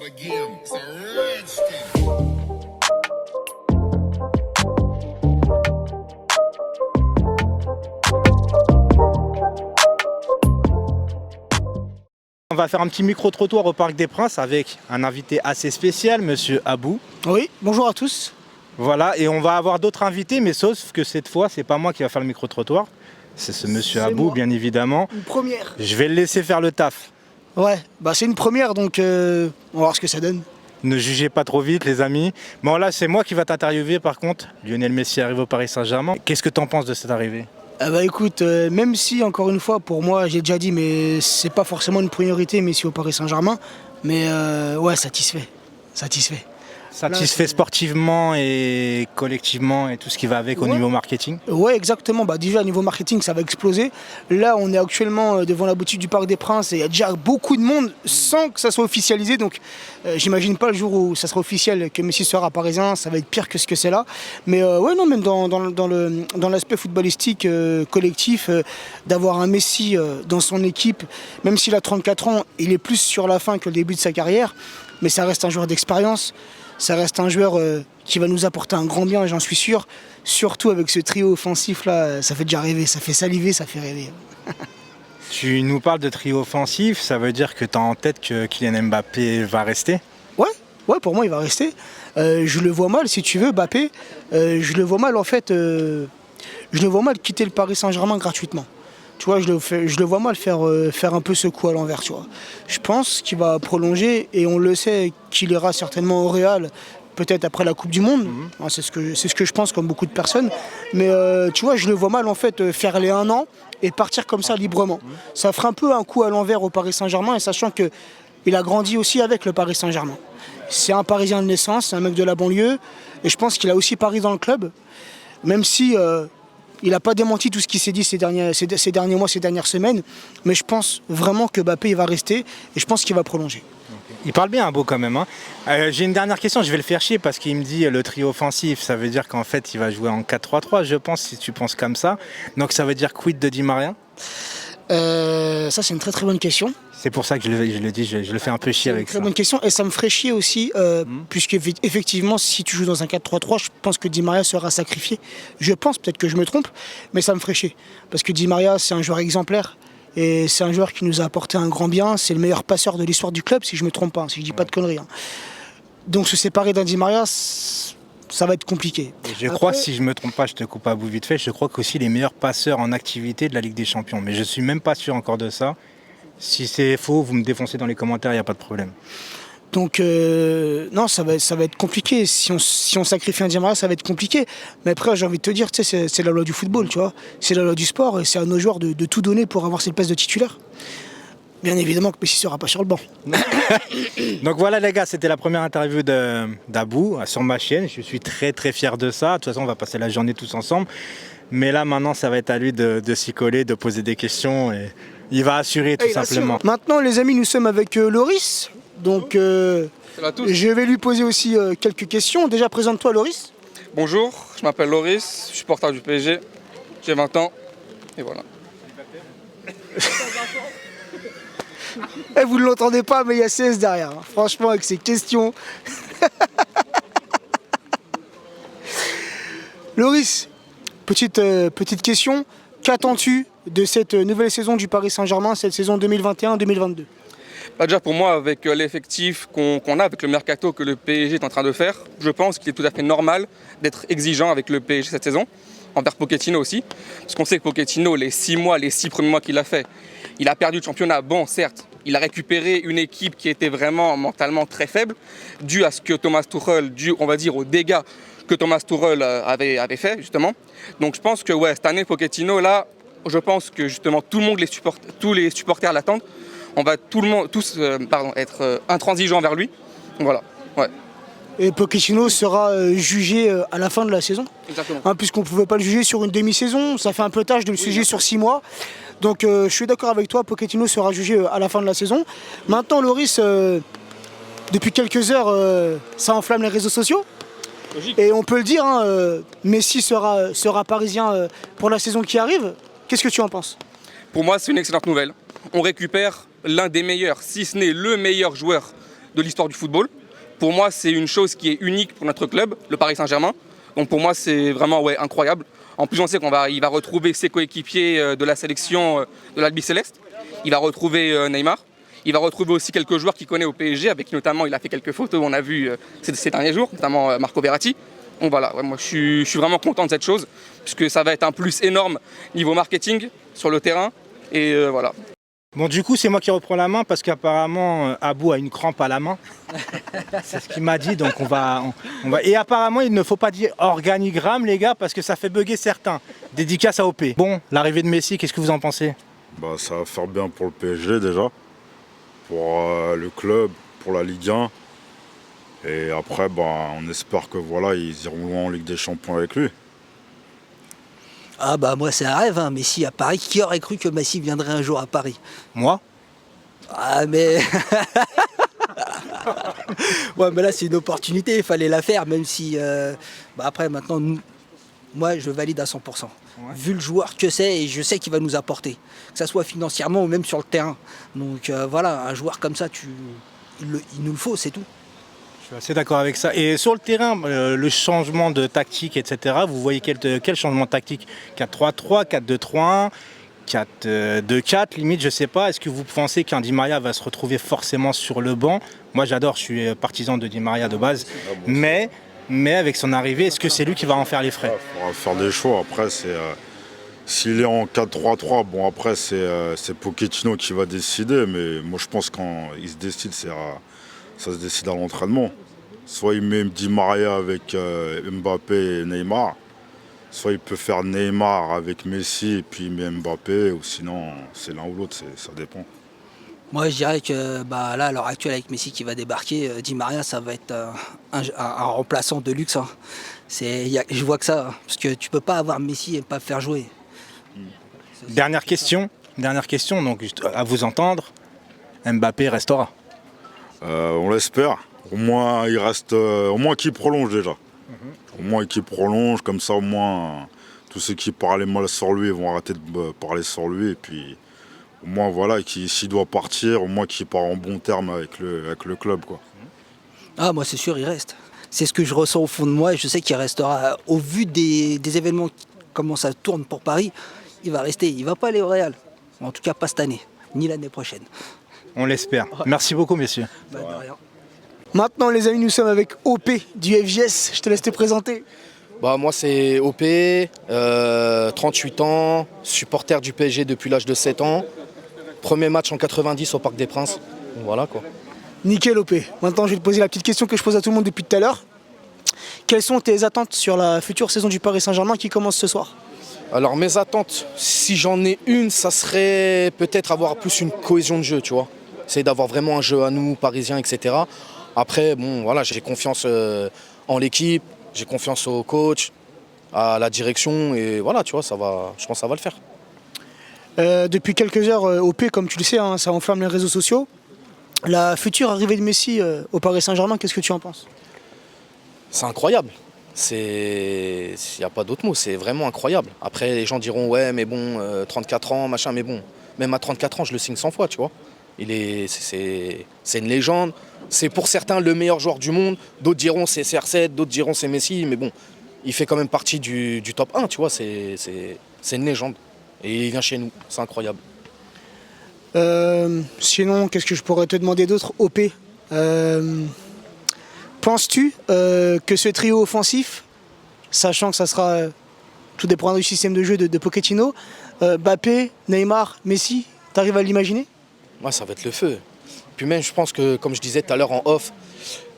On va faire un petit micro-trottoir au Parc des Princes avec un invité assez spécial, Monsieur Abou. Oui, bonjour à tous. Voilà, et on va avoir d'autres invités, mais sauf que cette fois, c'est pas moi qui va faire le micro-trottoir. C'est ce Monsieur Abou, moi. bien évidemment. Une première. Je vais le laisser faire le taf. Ouais, bah c'est une première, donc on va voir ce que ça donne. Ne jugez pas trop vite, les amis. Bon, là, c'est moi qui va t'interviewer, par contre. Lionel Messi arrive au Paris Saint-Germain. Qu'est-ce que t'en penses de cette arrivée ? Bah écoute, même si, encore une fois, pour moi, j'ai déjà dit, mais c'est pas forcément une priorité, Messi au Paris Saint-Germain, mais ouais, satisfait. Satisfait sportivement et collectivement et tout ce qui va avec au niveau marketing ? Ouais, exactement. Bah, déjà, au niveau marketing, ça va exploser. Là, on est actuellement devant la boutique du Parc des Princes et il y a déjà beaucoup de monde sans que ça soit officialisé. Donc, j'imagine pas le jour où ça sera officiel que Messi sera parisien. Ça va être pire que ce que c'est là. Mais ouais, non, même dans l'aspect footballistique collectif, d'avoir un Messi dans son équipe, même s'il a 34 ans, il est plus sur la fin que le début de sa carrière. Mais ça reste un joueur d'expérience. Ça reste un joueur qui va nous apporter un grand bien, j'en suis sûr. Surtout avec ce trio offensif là, ça fait déjà rêver, ça fait saliver, ça fait rêver. Tu nous parles de trio offensif, ça veut dire que tu as en tête que Kylian Mbappé va rester ? Ouais, pour moi il va rester. Je le vois mal, si tu veux, Mbappé. Je le vois mal en fait. Je le vois mal quitter le Paris Saint-Germain gratuitement. Tu vois, je le vois mal faire un peu ce coup à l'envers, tu vois. Je pense qu'il va prolonger et on le sait qu'il ira certainement au Real, peut-être après la Coupe du Monde. C'est ce que je pense, comme beaucoup de personnes. Mais tu vois, je le vois mal en fait faire les 1 an et partir comme ça librement. Ça ferait un peu un coup à l'envers au Paris Saint-Germain, et sachant qu'il a grandi aussi avec le Paris Saint-Germain. C'est un Parisien de naissance, c'est un mec de la banlieue, et je pense qu'il a aussi Paris dans le club, même si... il n'a pas démenti tout ce qui s'est dit ces derniers mois, ces dernières semaines. Mais je pense vraiment que Mbappé il va rester et je pense qu'il va prolonger. Il parle bien, Abou, quand même. Hein. J'ai une dernière question, je vais le faire chier parce qu'il me dit le trio offensif. Ça veut dire qu'en fait, il va jouer en 4-3-3, je pense, si tu penses comme ça. Donc ça veut dire quid de Di Maria ? Ça, c'est une très très bonne question. C'est pour ça que je le dis, je le fais un peu chier avec ça. C'est une très bonne question et ça me ferait chier aussi, puisque effectivement, si tu joues dans un 4-3-3, je pense que Di Maria sera sacrifié. Je pense, peut-être que je me trompe, mais ça me ferait chier. Parce que Di Maria, c'est un joueur exemplaire et c'est un joueur qui nous a apporté un grand bien. C'est le meilleur passeur de l'histoire du club, si je me trompe pas, si je dis pas de conneries. Hein. Donc se séparer d'un Di Maria, ça va être compliqué. Et je crois, si je me trompe pas, je te coupe à bout vite fait, je crois qu'aussi les meilleurs passeurs en activité de la Ligue des Champions. Mais je suis même pas sûr encore de ça. Si c'est faux, vous me défoncez dans les commentaires, il n'y a pas de problème. Donc non, ça va être compliqué. Si on sacrifie un Di Maria, ça va être compliqué. Mais après, j'ai envie de te dire, tu sais, c'est la loi du football, tu vois. C'est la loi du sport et c'est à nos joueurs de tout donner pour avoir cette place de titulaire. Bien évidemment que Messi ne sera pas sur le banc. Donc voilà les gars, c'était la première interview d'Abou sur ma chaîne. Je suis très très fier de ça. De toute façon, on va passer la journée tous ensemble. Mais là maintenant, ça va être à lui de s'y coller, de poser des questions. Et il va assurer tout simplement. Maintenant les amis, nous sommes avec Loris. Donc je vais lui poser aussi quelques questions. Déjà, présente-toi Loris. Bonjour, je m'appelle Loris, je suis supporter du PSG. J'ai 20 ans. Et voilà. Vous ne l'entendez pas, mais il y a CS derrière. Hein. Franchement, avec ces questions. Loris, petite question. Qu'attends-tu de cette nouvelle saison du Paris Saint-Germain, cette saison 2021-2022 ? Déjà pour moi, avec l'effectif qu'on a, avec le mercato que le PSG est en train de faire, je pense qu'il est tout à fait normal d'être exigeant avec le PSG cette saison, envers Pochettino aussi. Parce qu'on sait que Pochettino, les 6 premiers mois qu'il a fait, il a perdu le championnat. Bon, certes, il a récupéré une équipe qui était vraiment mentalement très faible, dû à ce que Thomas Tuchel, dû, on va dire, aux dégâts que Thomas Tuchel avait fait, justement. Donc je pense que ouais, cette année, Pochettino, là, je pense que justement tous les supporters l'attendent. On va tous être intransigeants vers lui. Voilà, ouais. Et Pochettino sera jugé à la fin de la saison. Exactement. Hein, puisqu'on ne pouvait pas le juger sur une demi-saison, ça fait un peu tâche de le juger sur 6 mois. Donc je suis d'accord avec toi, Pochettino sera jugé à la fin de la saison. Maintenant, Loris, depuis quelques heures, ça enflamme les réseaux sociaux. Logique. Et on peut le dire, hein, Messi sera parisien pour la saison qui arrive. Qu'est-ce que tu en penses ? Pour moi, c'est une excellente nouvelle. On récupère l'un des meilleurs, si ce n'est le meilleur joueur de l'histoire du football. Pour moi, c'est une chose qui est unique pour notre club, le Paris Saint-Germain. Donc pour moi, c'est vraiment incroyable. En plus, on sait qu'il va retrouver ses coéquipiers de la sélection de l'Albi Céleste. Il va retrouver Neymar. Il va retrouver aussi quelques joueurs qu'il connaît au PSG, avec qui notamment il a fait quelques photos, on a vu ces derniers jours, notamment Marco Verratti. Donc voilà, moi je suis vraiment content de cette chose, puisque ça va être un plus énorme niveau marketing sur le terrain. Et voilà. Bon, du coup, c'est moi qui reprends la main parce qu'apparemment, Abou a une crampe à la main. C'est ce qu'il m'a dit, donc on va... Et apparemment, il ne faut pas dire organigramme, les gars, parce que ça fait bugger certains. Dédicace à OP. Bon, l'arrivée de Messi, qu'est-ce que vous en pensez? Ça va faire bien pour le PSG déjà, pour le club, pour la Ligue 1. Et après, on espère que voilà, ils iront loin en Ligue des Champions avec lui. Ah moi c'est un rêve, hein. Messi à Paris. Qui aurait cru que Messi viendrait un jour à Paris? Moi? Ah mais... ouais, mais là c'est une opportunité, il fallait la faire, même si... après maintenant, moi je valide à 100%. Ouais. Vu le joueur que c'est, et je sais qu'il va nous apporter. Que ce soit financièrement ou même sur le terrain. Donc voilà, un joueur comme ça, il nous le faut, c'est tout. Je suis assez d'accord avec ça. Et sur le terrain, le changement de tactique, etc., vous voyez quel changement de tactique? 4-3-3, 4-2-3-1, 4-2-4, limite, je ne sais pas. Est-ce que vous pensez qu'un Di Maria va se retrouver forcément sur le banc? Moi, j'adore, je suis partisan de Di Maria de base. Mais avec son arrivée, est-ce que c'est lui qui va en faire les frais? Il faudra faire des choix. Après, s'il est en 4-3-3, après, c'est Pochettino qui va décider. Mais moi, je pense que quand il se décide, ça se décide à l'entraînement. Soit il met Di Maria avec Mbappé et Neymar, soit il peut faire Neymar avec Messi et puis il met Mbappé, ou sinon c'est l'un ou l'autre, ça dépend. Moi je dirais que là à l'heure actuelle avec Messi qui va débarquer, Di Maria ça va être un remplaçant de luxe. Hein. Je vois que ça, hein, parce que tu peux pas avoir Messi et pas le faire jouer. Dernière question, donc à vous entendre, Mbappé restera. On l'espère. Au moins, qu'il prolonge déjà. Au moins qu'il prolonge, comme ça au moins tous ceux qui parlaient mal sur lui vont arrêter de parler sur lui. Et puis au moins voilà, s'il doit partir, au moins qu'il part en bon terme avec le club, quoi. Ah moi c'est sûr, il reste. C'est ce que je ressens au fond de moi et je sais qu'il restera. Au vu des événements, comment ça tourne pour Paris, il va rester. Il va pas aller au Real. En tout cas pas cette année, ni l'année prochaine. On l'espère. Merci beaucoup, messieurs. De rien. Maintenant, les amis, nous sommes avec OP du FJS. Je te laisse te présenter. Moi, c'est OP, 38 ans, supporter du PSG depuis l'âge de 7 ans. Premier match en 90 au Parc des Princes. Voilà quoi. Nickel, OP. Maintenant, je vais te poser la petite question que je pose à tout le monde depuis tout à l'heure. Quelles sont tes attentes sur la future saison du Paris Saint-Germain qui commence ce soir? Alors, mes attentes, si j'en ai une, ça serait peut-être avoir plus une cohésion de jeu, tu vois. Essayer d'avoir vraiment un jeu à nous, Parisiens, etc. Après, j'ai confiance en l'équipe, j'ai confiance au coach, à la direction, et voilà, tu vois, je pense que ça va le faire. Depuis quelques heures, OP, comme tu le sais, hein, ça enflamme les réseaux sociaux. La future arrivée de Messi au Paris Saint-Germain, qu'est-ce que tu en penses? C'est incroyable. Il n'y a pas d'autre mot, c'est vraiment incroyable. Après, les gens diront, ouais, mais 34 ans, machin, mais bon, même à 34 ans, je le signe 100 fois, tu vois. C'est une légende. C'est pour certains le meilleur joueur du monde. D'autres diront c'est CR7, d'autres diront c'est Messi. Mais bon, il fait quand même partie du top 1, tu vois. C'est une légende. Et il vient chez nous. C'est incroyable. Sinon, qu'est-ce que je pourrais te demander d'autre, OP? Penses-tu que ce trio offensif, sachant que ça sera... tout dépendra du système de jeu de Pochettino, Mbappé, Neymar, Messi, t'arrives à l'imaginer? Ouais, ça va être le feu. Puis même, je pense que, comme je disais tout à l'heure en off,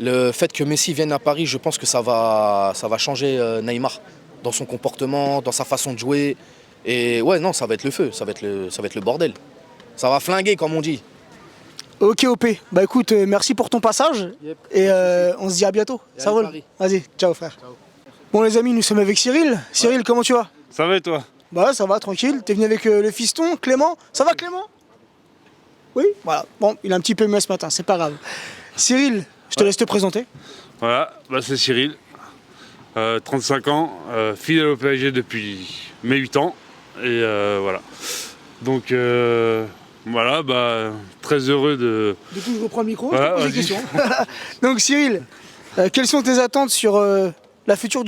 le fait que Messi vienne à Paris, je pense que ça va changer Neymar dans son comportement, dans sa façon de jouer. Et ouais, non, ça va être le feu, ça va être le bordel. Ça va flinguer, comme on dit. Ok, OP. Écoute, merci pour ton passage. Yep. Et on se dit à bientôt. Ça roule. Vas-y, ciao frère. Ciao. Bon les amis, nous sommes avec Cyril. Cyril, comment tu vas? Ça va et toi? Ça va, tranquille. T'es venu avec le fiston, Clément. Ça va Clément? Oui, voilà. Bon, il est un petit peu muet ce matin, c'est pas grave. Cyril, je te laisse te présenter. Voilà, c'est Cyril, 35 ans, fidèle au PSG depuis mes 8 ans. Et voilà. Donc Voilà, très heureux de... Du coup, je reprends le micro, Voilà, je te pose des questions. Donc Cyril, quelles sont tes attentes sur la future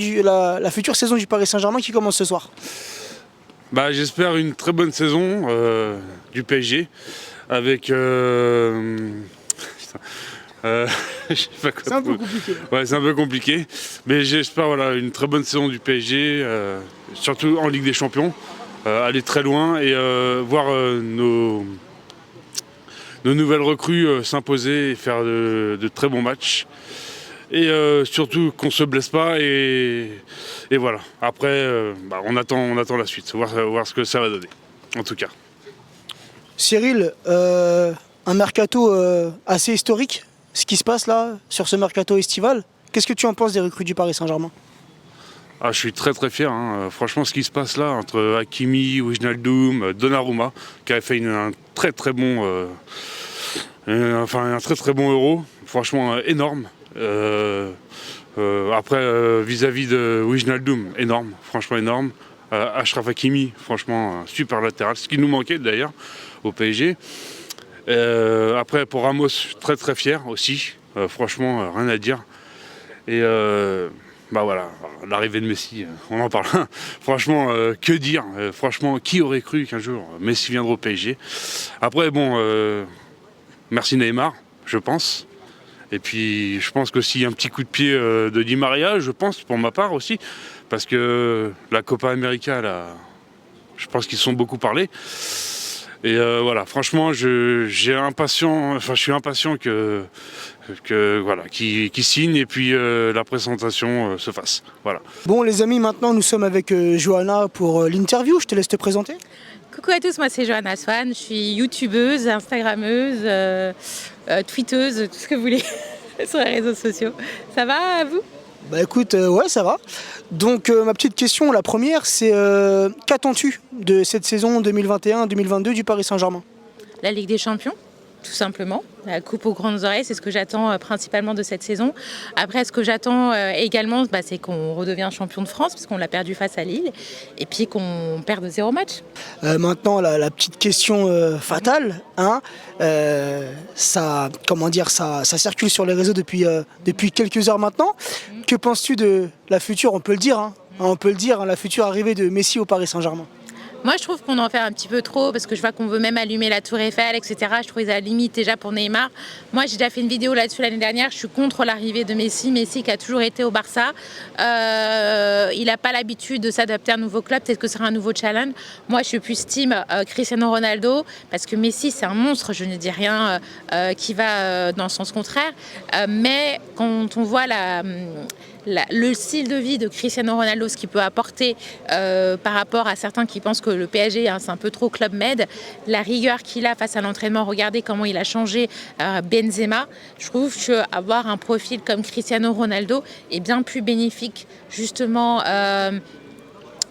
saison du Paris Saint-Germain qui commence ce soir? J'espère une très bonne saison du PSG avec... putain, je sais pas quoi. C'est un peu compliqué. Ouais, c'est un peu compliqué. Mais j'espère une très bonne saison du PSG, surtout en Ligue des Champions. Aller très loin et voir nos nouvelles recrues s'imposer et faire de très bons matchs. Et surtout qu'on ne se blesse pas et voilà. Après, on attend la suite, voir ce que ça va donner, en tout cas. Cyril, un mercato assez historique, ce qui se passe là, sur ce mercato estival. Qu'est-ce que tu en penses des recrues du Paris Saint-Germain? Je suis très très fier. Franchement, ce qui se passe là entre Hakimi, Wijnaldum, Donnarumma, qui avait fait un très très bon, un très très bon Euro. Franchement, énorme. Après, vis-à-vis de Wijnaldum, énorme, franchement énorme. Achraf Hakimi, franchement, super latéral, ce qui nous manquait d'ailleurs au PSG. Après, pour Ramos, très très fier aussi. Franchement, rien à dire. Et voilà, l'arrivée de Messi, on en parle. Franchement, que dire? Franchement, qui aurait cru qu'un jour Messi viendrait au PSG? Après, merci Neymar, je pense. Et puis, je pense qu'aussi un petit coup de pied de Di Maria, je pense, pour ma part aussi. Parce que la Copa América, là, je pense qu'ils se sont beaucoup parlé. Et voilà, franchement, je suis impatient qu'il signe et puis la présentation se fasse. Voilà. Bon les amis, maintenant nous sommes avec Johanna pour l'interview, je te laisse te présenter. Coucou à tous, moi c'est Johanna Swan, je suis youtubeuse, instagrammeuse, tweeteuse, tout ce que vous voulez sur les réseaux sociaux. Ça va à vous? Écoute, ouais ça va. Donc ma petite question, la première, c'est qu'attends-tu de cette saison 2021-2022 du Paris Saint-Germain? La Ligue des Champions, tout simplement. La coupe aux grandes oreilles, c'est ce que j'attends principalement de cette saison. Après, ce que j'attends également, c'est qu'on redevienne champion de France, parce qu'on l'a perdu face à Lille, et puis qu'on perde 0 match. Maintenant, la petite question fatale, hein, ça circule sur les réseaux depuis quelques heures maintenant. Que penses-tu de la future, on peut le dire, la future arrivée de Messi au Paris Saint-Germain? Moi, je trouve qu'on en fait un petit peu trop parce que je vois qu'on veut même allumer la Tour Eiffel, etc. Je trouve ça limite déjà pour Neymar. Moi, j'ai déjà fait une vidéo là-dessus l'année dernière. Je suis contre l'arrivée de Messi. Messi qui a toujours été au Barça. Il n'a pas l'habitude de s'adapter à un nouveau club. Peut-être que ce sera un nouveau challenge. Moi, je suis plus team Cristiano Ronaldo parce que Messi, c'est un monstre. Je ne dis rien qui va dans le sens contraire. Mais quand on voit le style de vie de Cristiano Ronaldo, ce qu'il peut apporter par rapport à certains qui pensent que le PSG c'est un peu trop Club Med, la rigueur qu'il a face à l'entraînement, regardez comment il a changé Benzema. Je trouve qu'avoir un profil comme Cristiano Ronaldo est bien plus bénéfique justement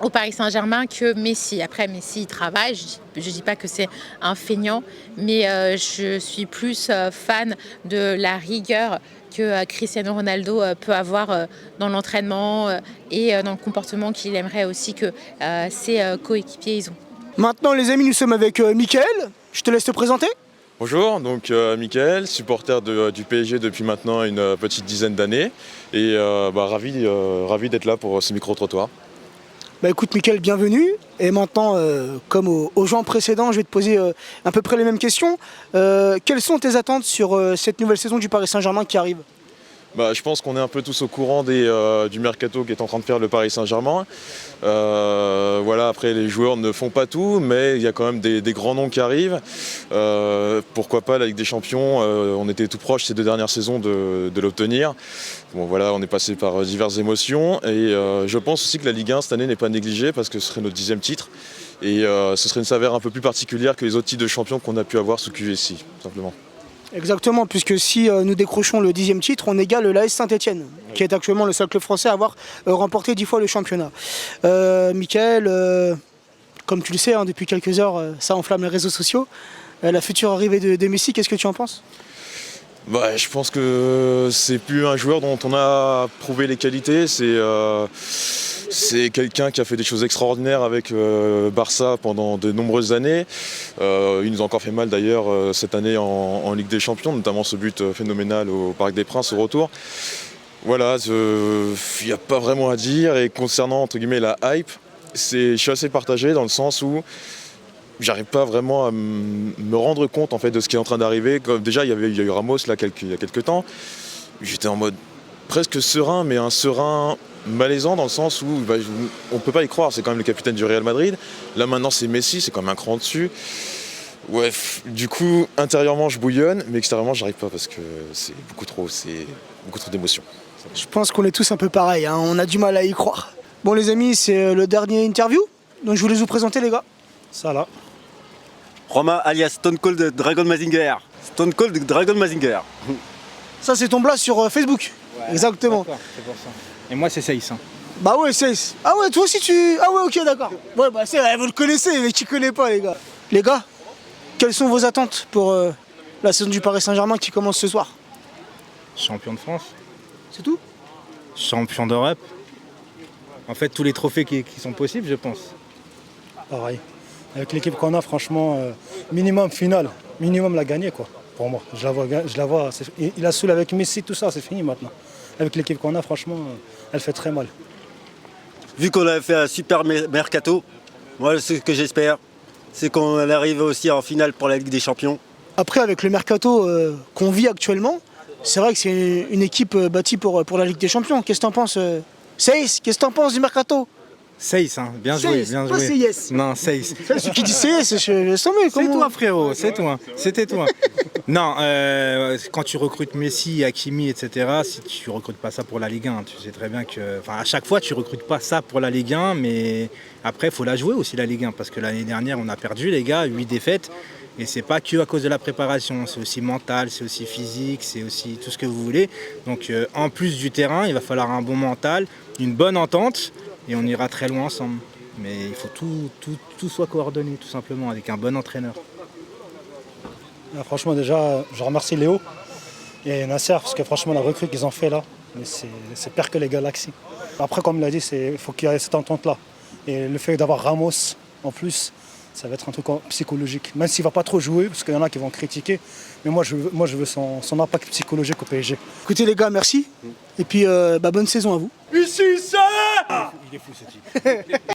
au Paris Saint-Germain que Messi. Après, Messi, il travaille. Je ne dis pas que c'est un feignant, mais je suis plus fan de la rigueur que Cristiano Ronaldo peut avoir dans l'entraînement et dans le comportement qu'il aimerait aussi que ses coéquipiers ils ont. Maintenant, les amis, nous sommes avec Mickaël. Je te laisse te présenter. Bonjour, donc Mickaël, supporter du PSG depuis maintenant une petite dizaine d'années et ravi d'être là pour ce micro-trottoir. Écoute Mickaël, bienvenue. Et maintenant, comme aux gens précédents, je vais te poser à peu près les mêmes questions. Quelles sont tes attentes sur cette nouvelle saison du Paris Saint-Germain qui arrive? Je pense qu'on est un peu tous au courant du mercato qu'est en train de faire le Paris Saint-Germain. Après les joueurs ne font pas tout, mais il y a quand même des grands noms qui arrivent. Pourquoi pas la Ligue des Champions, on était tout proche ces 2 dernières saisons de l'obtenir. On est passé par diverses émotions et je pense aussi que la Ligue 1 cette année n'est pas négligée parce que ce serait notre 10e titre. Et ce serait une saveur un peu plus particulière que les autres titres de champion qu'on a pu avoir sous QSI, tout simplement. Exactement, puisque si nous décrochons le 10e titre, on égale l'AS Saint-Etienne, qui est actuellement le seul club français à avoir remporté 10 fois le championnat. Mickaël, comme tu le sais, depuis quelques heures, ça enflamme les réseaux sociaux. La future arrivée de Messi, qu'est-ce que tu en penses? Je pense que c'est plus un joueur dont on a prouvé les qualités. C'est quelqu'un qui a fait des choses extraordinaires avec Barça pendant de nombreuses années. Il nous a encore fait mal d'ailleurs cette année en Ligue des Champions, notamment ce but phénoménal au Parc des Princes au retour. Voilà, il n'y a pas vraiment à dire. Et concernant entre guillemets la hype, je suis assez partagé dans le sens où j'arrive pas vraiment à me rendre compte en fait de ce qui est en train d'arriver. Déjà il y a eu Ramos là il y a quelques temps. J'étais en mode presque serein, mais un serein malaisant dans le sens où on peut pas y croire. C'est quand même le capitaine du Real Madrid. Là maintenant c'est Messi, c'est quand même un cran dessus. Ouais, du coup intérieurement je bouillonne, mais extérieurement j'arrive pas parce que c'est beaucoup trop d'émotions. Je pense qu'on est tous un peu pareil, hein. On a du mal à y croire. Bon les amis, c'est le dernier interview, donc je voulais vous présenter les gars. Ça là. Roma alias Stone Cold Dragon Mazinger. Stone Cold Dragon Mazinger. Ça c'est ton blast sur Facebook. Ouais, exactement. C'est pour ça. Et moi c'est Seis. Hein. Bah ouais Seis. Ah ouais toi aussi tu... Ah ouais ok d'accord. Ouais bah c'est vrai, vous le connaissez mais qui connaît pas les gars. Les gars, quelles sont vos attentes pour la saison du Paris Saint-Germain qui commence ce soir? Champion de France. C'est tout? Champion d'Europe. En fait tous les trophées qui sont possibles je pense. Pareil. Avec l'équipe qu'on a, franchement, minimum finale, minimum la gagner quoi. Pour moi, je la vois. Il a saoulé avec Messi, tout ça, c'est fini maintenant. Avec l'équipe qu'on a, franchement, elle fait très mal. Vu qu'on a fait un super mercato, moi ce que j'espère, c'est qu'on arrive aussi en finale pour la Ligue des Champions. Après avec le mercato qu'on vit actuellement, c'est vrai que c'est une équipe bâtie pour la Ligue des Champions. Qu'est-ce que t'en penses Seis, qu'est-ce que t'en penses du mercato? Seis, hein. Bien joué, bien joué. Pas yes. Non, Seis. Celui qui dit Seis, c'est toi frérot, c'est toi. C'était toi. Non, quand tu recrutes Messi, Hakimi, etc., si tu recrutes pas ça pour la Ligue 1, tu sais très bien que... Enfin, à chaque fois, tu recrutes pas ça pour la Ligue 1, mais après, il faut la jouer aussi, la Ligue 1, parce que l'année dernière, on a perdu, les gars, 8 défaites, et c'est pas que à cause de la préparation, c'est aussi mental, c'est aussi physique, c'est aussi tout ce que vous voulez. Donc, en plus du terrain, il va falloir un bon mental, une bonne entente, et on ira très loin ensemble. Mais il faut tout soit coordonné, tout simplement, avec un bon entraîneur. Franchement, déjà, je remercie Léo et Nasser, parce que franchement, la recrue qu'ils ont fait là, c'est pire que les Galaxies. Après, comme il l'a dit, il faut qu'il y ait cette entente-là. Et le fait d'avoir Ramos, en plus, ça va être un truc psychologique. Même s'il ne va pas trop jouer, parce qu'il y en a qui vont critiquer, mais moi, je veux son impact psychologique au PSG. Écoutez les gars, merci. Et puis, bonne saison à vous. Ici, ça. Il est fou ce type.